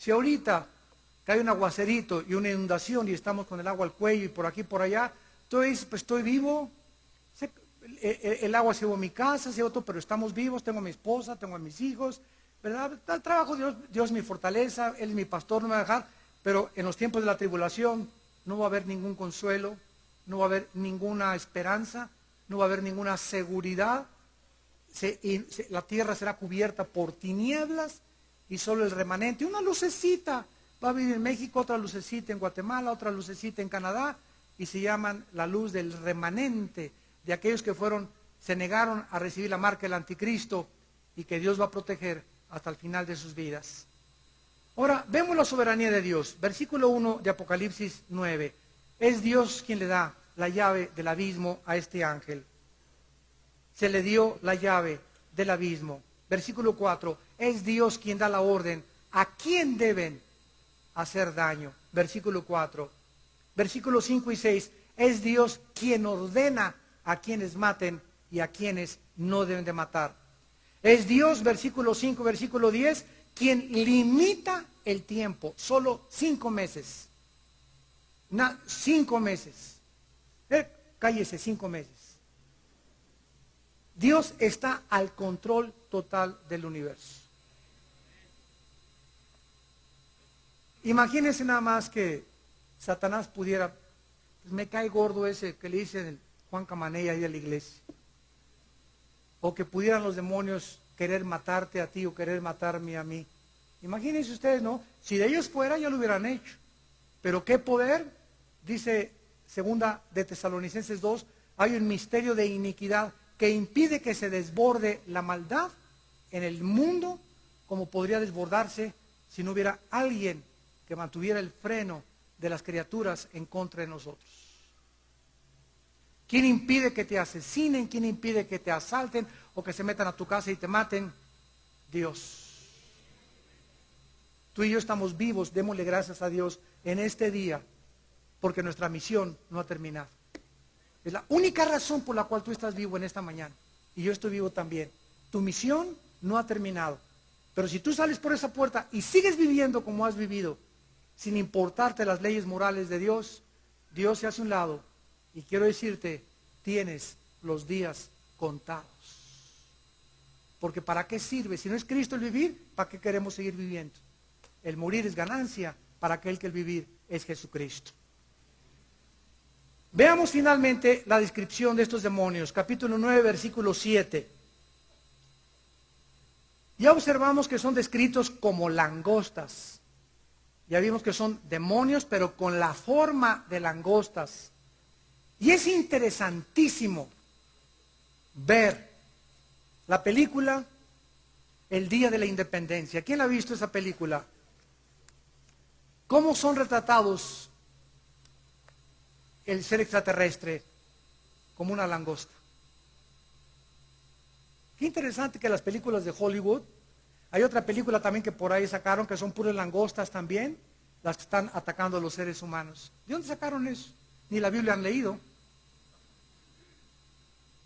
Si ahorita cae un aguacerito y una inundación y estamos con el agua al cuello y por aquí por allá, tú dices, pues estoy vivo, el agua se llevó a mi casa, se llevó todo, pero estamos vivos, tengo a mi esposa, tengo a mis hijos, ¿verdad? El trabajo, Dios es mi fortaleza, Él es mi pastor, no me va a dejar, pero en los tiempos de la tribulación no va a haber ningún consuelo, no va a haber ninguna esperanza, no va a haber ninguna seguridad, la tierra será cubierta por tinieblas y solo el remanente, una lucecita va a vivir en México, otra lucecita en Guatemala, otra lucecita en Canadá, y se llaman la luz del remanente, de aquellos que se negaron a recibir la marca del anticristo y que Dios va a proteger hasta el final de sus vidas. Ahora, vemos la soberanía de Dios. Versículo 1 de Apocalipsis 9. Es Dios quien le da la llave del abismo a este ángel. Se le dio la llave del abismo. Versículo 4. Es Dios quien da la orden a quién deben hacer daño. Versículo 4. Versículos 5 y 6. Es Dios quien ordena a quienes maten y a quienes no deben de matar. Es Dios, versículo 5, versículo 10, quien limita el tiempo. Solo 5 meses. 5 meses. Cállese, 5 meses. Dios está al control total del universo. Imagínense nada más que Satanás pudiera, pues me cae gordo ese que le dice Juan Camaney ahí a la iglesia. O que pudieran los demonios querer matarte a ti o querer matarme a mí. Imagínense ustedes, ¿no? Si de ellos fuera ya lo hubieran hecho. Pero qué poder, dice segunda de Tesalonicenses 2, hay un misterio de iniquidad que impide que se desborde la maldad en el mundo como podría desbordarse si no hubiera alguien que mantuviera el freno de las criaturas en contra de nosotros. ¿Quién impide que te asesinen? ¿Quién impide que te asalten o que se metan a tu casa y te maten? Dios. Tú y yo estamos vivos, démosle gracias a Dios en este día, porque nuestra misión no ha terminado. Es la única razón por la cual tú estás vivo en esta mañana, y yo estoy vivo también. Tu misión no ha terminado, pero si tú sales por esa puerta y sigues viviendo como has vivido, sin importarte las leyes morales de Dios, Dios se hace a un lado, y quiero decirte, tienes los días contados. Porque ¿para qué sirve? Si no es Cristo el vivir, ¿para qué queremos seguir viviendo? El morir es ganancia para aquel que el vivir es Jesucristo. Veamos finalmente la descripción de estos demonios, capítulo 9, versículo 7. Ya observamos que son descritos como langostas. Ya vimos que son demonios, pero con la forma de langostas. Y es interesantísimo ver la película El Día de la Independencia. ¿Quién ha visto esa película? ¿Cómo son retratados el ser extraterrestre como una langosta? Qué interesante que las películas de Hollywood, hay otra película también que por ahí sacaron que son puras langostas también, las que están atacando a los seres humanos. ¿De dónde sacaron eso? Ni la Biblia han leído.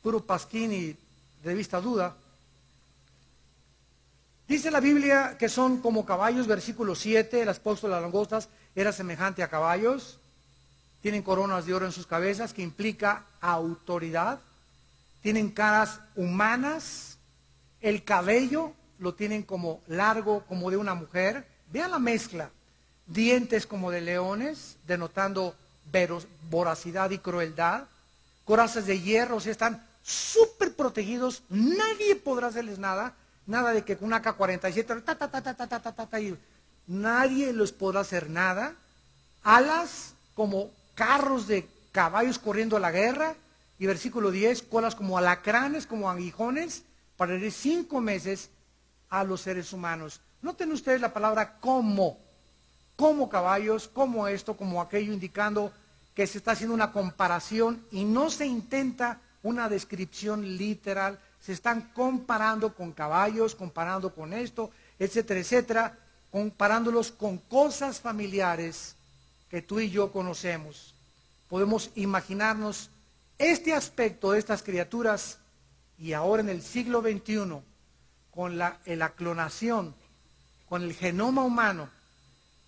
Puro pasquín y de vista duda. Dice la Biblia que son como caballos, versículo 7, el aspecto de las langostas era semejante a caballos, tienen coronas de oro en sus cabezas, que implica autoridad, tienen caras humanas, el cabello lo tienen como largo, como de una mujer, vean la mezcla, dientes como de leones, denotando voracidad y crueldad, corazas de hierro, o sea, están súper protegidos, nadie podrá hacerles nada. Nada de que con una AK-47, y nadie les podrá hacer nada. Alas como carros de caballos corriendo a la guerra. Y versículo 10, colas como alacranes, como aguijones, para herir 5 meses a los seres humanos. Noten ustedes la palabra como caballos, como esto, como aquello, indicando que se está haciendo una comparación y no se intenta una descripción literal. Se están comparando con caballos, comparando con esto, etcétera, etcétera, comparándolos con cosas familiares que tú y yo conocemos. Podemos imaginarnos este aspecto de estas criaturas y ahora en el siglo XXI, con la clonación, con el genoma humano,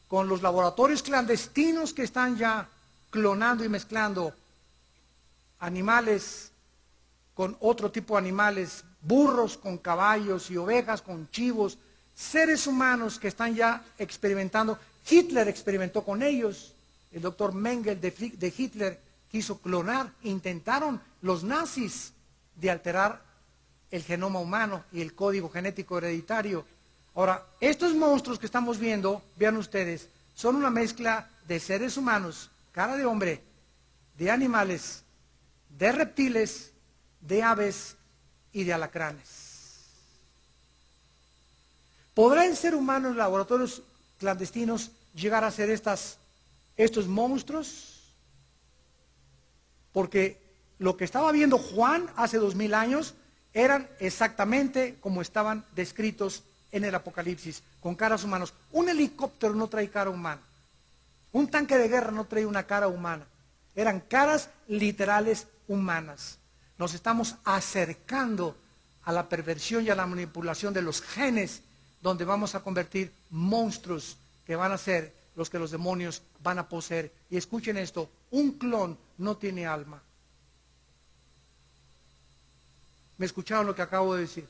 con los laboratorios clandestinos que están ya clonando y mezclando animales con otro tipo de animales, burros con caballos y ovejas con chivos, seres humanos que están ya experimentando. Hitler experimentó con ellos, el doctor Mengele de Hitler quiso clonar, intentaron los nazis de alterar el genoma humano y el código genético hereditario. Ahora, estos monstruos que estamos viendo, vean ustedes, son una mezcla de seres humanos, cara de hombre, de animales, de reptiles, de aves y de alacranes. ¿Podrá el ser humano en laboratorios clandestinos llegar a ser estos monstruos? Porque lo que estaba viendo Juan hace 2000 años eran exactamente como estaban descritos en el Apocalipsis, con caras humanas. Un helicóptero no trae cara humana. Un tanque de guerra no trae una cara humana. Eran caras literales humanas. Nos estamos acercando a la perversión y a la manipulación de los genes, donde vamos a convertir monstruos que van a ser los que los demonios van a poseer. Y escuchen esto, un clon no tiene alma. ¿Me escucharon lo que acabo de decir?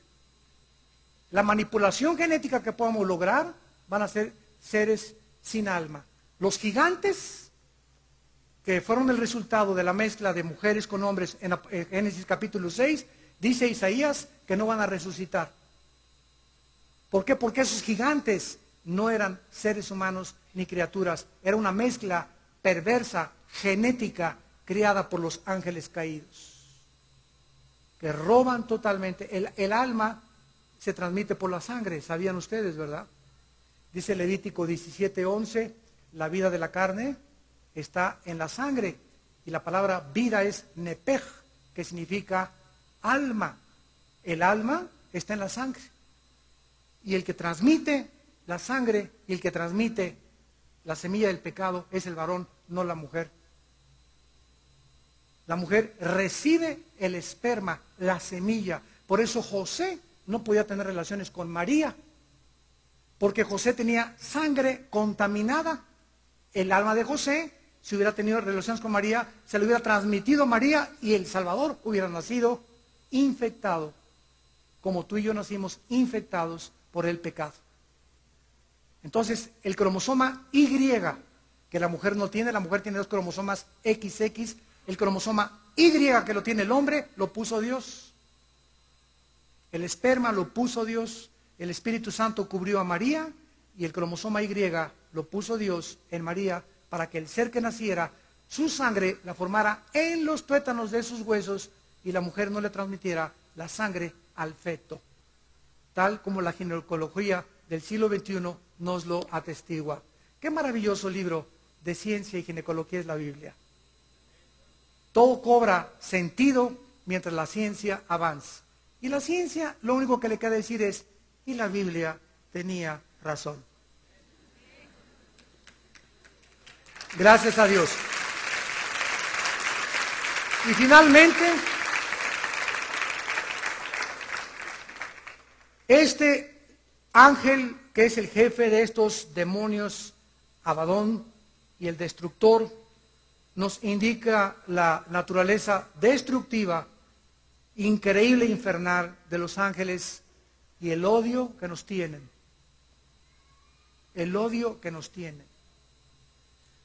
La manipulación genética que podamos lograr van a ser seres sin alma. Los gigantes, que fueron el resultado de la mezcla de mujeres con hombres en Génesis capítulo 6, dice Isaías que no van a resucitar. ¿Por qué? Porque esos gigantes no eran seres humanos ni criaturas, era una mezcla perversa, genética, creada por los ángeles caídos, que roban totalmente. El alma se transmite por la sangre, sabían ustedes, ¿verdad? Dice Levítico 17:11, la vida de la carne está en la sangre, y la palabra vida es nepej, que significa alma. El alma está en la sangre, y el que transmite la sangre y el que transmite la semilla del pecado es el varón, no la mujer. La mujer recibe el esperma, la semilla. Por eso José no podía tener relaciones con María, porque José tenía sangre contaminada. El alma de José, si hubiera tenido relaciones con María, se le hubiera transmitido a María y el Salvador hubiera nacido infectado, como tú y yo nacimos infectados por el pecado. Entonces, el cromosoma Y, que la mujer no tiene, la mujer tiene 2 cromosomas XX, el cromosoma Y que lo tiene el hombre, lo puso Dios. El esperma lo puso Dios, el Espíritu Santo cubrió a María, y el cromosoma Y lo puso Dios en María para que el ser que naciera, su sangre la formara en los tuétanos de sus huesos y la mujer no le transmitiera la sangre al feto, tal como la ginecología del siglo XXI nos lo atestigua. Qué maravilloso libro de ciencia y ginecología es la Biblia. Todo cobra sentido mientras la ciencia avanza. Y la ciencia lo único que le queda decir es, y la Biblia tenía razón. Gracias a Dios. Y finalmente, este ángel que es el jefe de estos demonios, Abadón, y el destructor, nos indica la naturaleza destructiva, increíble e infernal de los ángeles y el odio que nos tienen. El odio que nos tienen.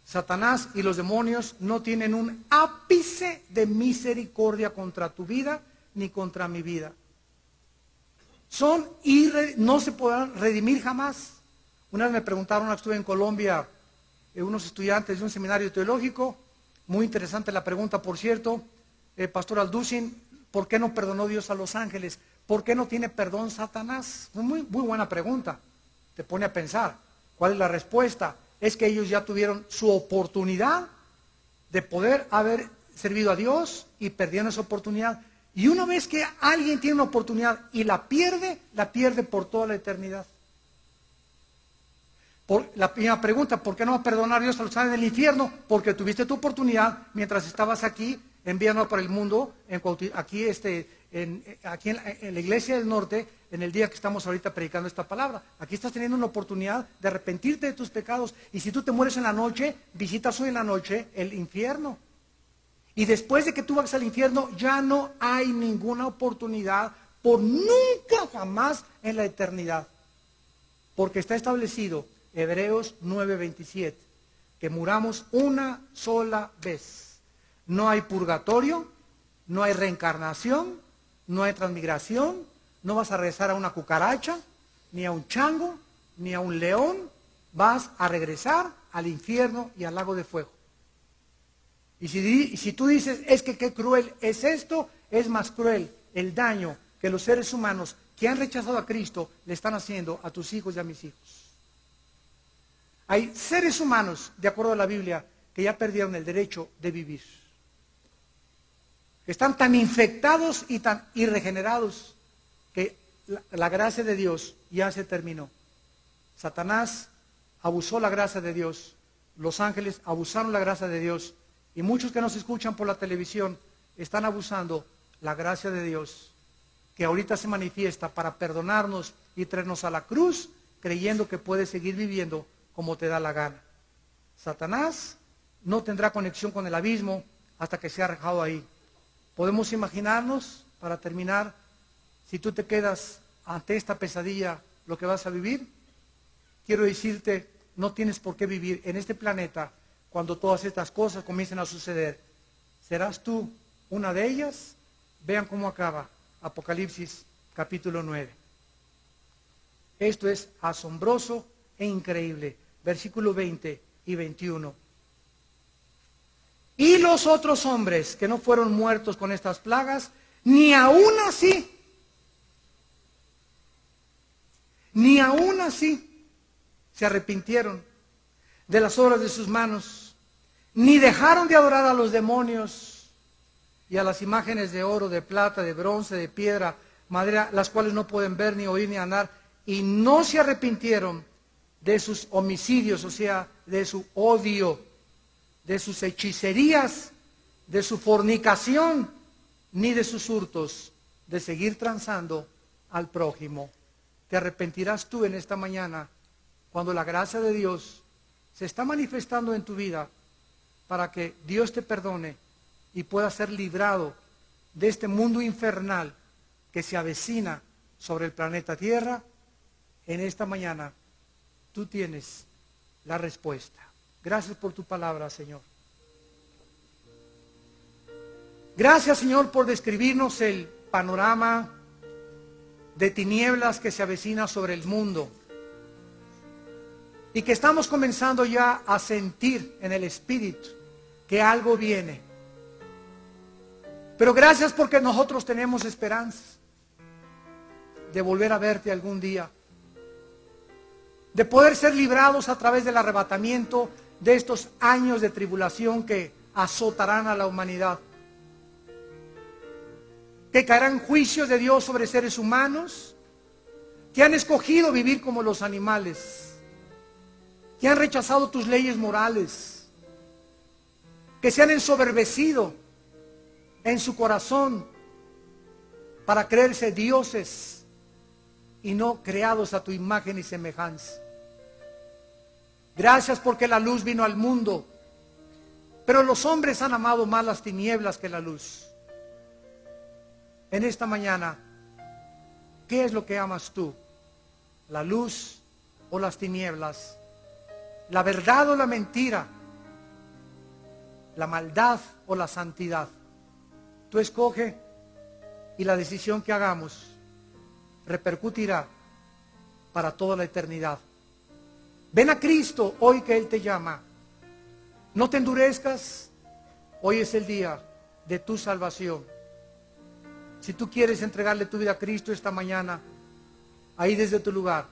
Satanás y los demonios no tienen un ápice de misericordia contra tu vida ni contra mi vida. No se podrán redimir jamás. Una vez me preguntaron, estuve en Colombia, unos estudiantes de un seminario teológico, muy interesante la pregunta, por cierto, Pastor Alducin, ¿por qué no perdonó Dios a los ángeles? ¿Por qué no tiene perdón Satanás? Muy buena pregunta, te pone a pensar. ¿Cuál es la respuesta? Es que ellos ya tuvieron su oportunidad de poder haber servido a Dios y perdieron esa oportunidad. Y una vez que alguien tiene una oportunidad y la pierde por toda la eternidad. La primera pregunta, ¿por qué no va a perdonar Dios a los ángeles del infierno? Porque tuviste tu oportunidad mientras estabas aquí envíanos por el mundo, aquí en la Iglesia del Norte, en el día que estamos ahorita predicando esta palabra. Aquí estás teniendo una oportunidad de arrepentirte de tus pecados. Y si tú te mueres en la noche, visitas hoy en la noche el infierno. Y después de que tú vas al infierno, ya no hay ninguna oportunidad por nunca jamás en la eternidad. Porque está establecido, Hebreos 9:27, que muramos una sola vez. No hay purgatorio, no hay reencarnación, no hay transmigración, no vas a regresar a una cucaracha, ni a un chango, ni a un león, vas a regresar al infierno y al lago de fuego. Y si tú dices, es que qué cruel es esto, es más cruel el daño que los seres humanos que han rechazado a Cristo le están haciendo a tus hijos y a mis hijos. Hay seres humanos, de acuerdo a la Biblia, que ya perdieron el derecho de vivir. Están tan infectados y tan irregenerados que la gracia de Dios ya se terminó. Satanás abusó la gracia de Dios, los ángeles abusaron la gracia de Dios, y muchos que nos escuchan por la televisión están abusando la gracia de Dios, que ahorita se manifiesta para perdonarnos y traernos a la cruz, creyendo que puedes seguir viviendo como te da la gana. Satanás no tendrá conexión con el abismo hasta que sea arrojado ahí. Podemos imaginarnos, para terminar, si tú te quedas ante esta pesadilla, lo que vas a vivir. Quiero decirte, no tienes por qué vivir en este planeta cuando todas estas cosas comiencen a suceder. ¿Serás tú una de ellas? Vean cómo acaba Apocalipsis capítulo 9. Esto es asombroso e increíble. Versículo 20 y 21. Y los otros hombres que no fueron muertos con estas plagas, ni aún así se arrepintieron de las obras de sus manos, ni dejaron de adorar a los demonios y a las imágenes de oro, de plata, de bronce, de piedra, madera, las cuales no pueden ver, ni oír, ni andar, y no se arrepintieron de sus homicidios, o sea, de su odio, de sus hechicerías, de su fornicación, ni de sus hurtos, de seguir transando al prójimo. ¿Te arrepentirás tú en esta mañana cuando la gracia de Dios se está manifestando en tu vida para que Dios te perdone y puedas ser librado de este mundo infernal que se avecina sobre el planeta Tierra? En esta mañana tú tienes la respuesta. Gracias por tu palabra, Señor. Gracias, Señor, por describirnos el panorama de tinieblas que se avecina sobre el mundo y que estamos comenzando ya a sentir en el Espíritu que algo viene. Pero gracias porque nosotros tenemos esperanza de volver a verte algún día, de poder ser librados a través del arrebatamiento de estos años de tribulación que azotarán a la humanidad, que caerán juicios de Dios sobre seres humanos que han escogido vivir como los animales, que han rechazado tus leyes morales, que se han ensoberbecido en su corazón para creerse dioses y no creados a tu imagen y semejanza. Gracias porque la luz vino al mundo, pero los hombres han amado más las tinieblas que la luz. En esta mañana, ¿qué es lo que amas tú? ¿La luz o las tinieblas? ¿La verdad o la mentira? ¿La maldad o la santidad? Tú escoge, y la decisión que hagamos repercutirá para toda la eternidad. Ven a Cristo hoy que Él te llama. No te endurezcas. Hoy es el día de tu salvación. Si tú quieres entregarle tu vida a Cristo esta mañana, ahí desde tu lugar,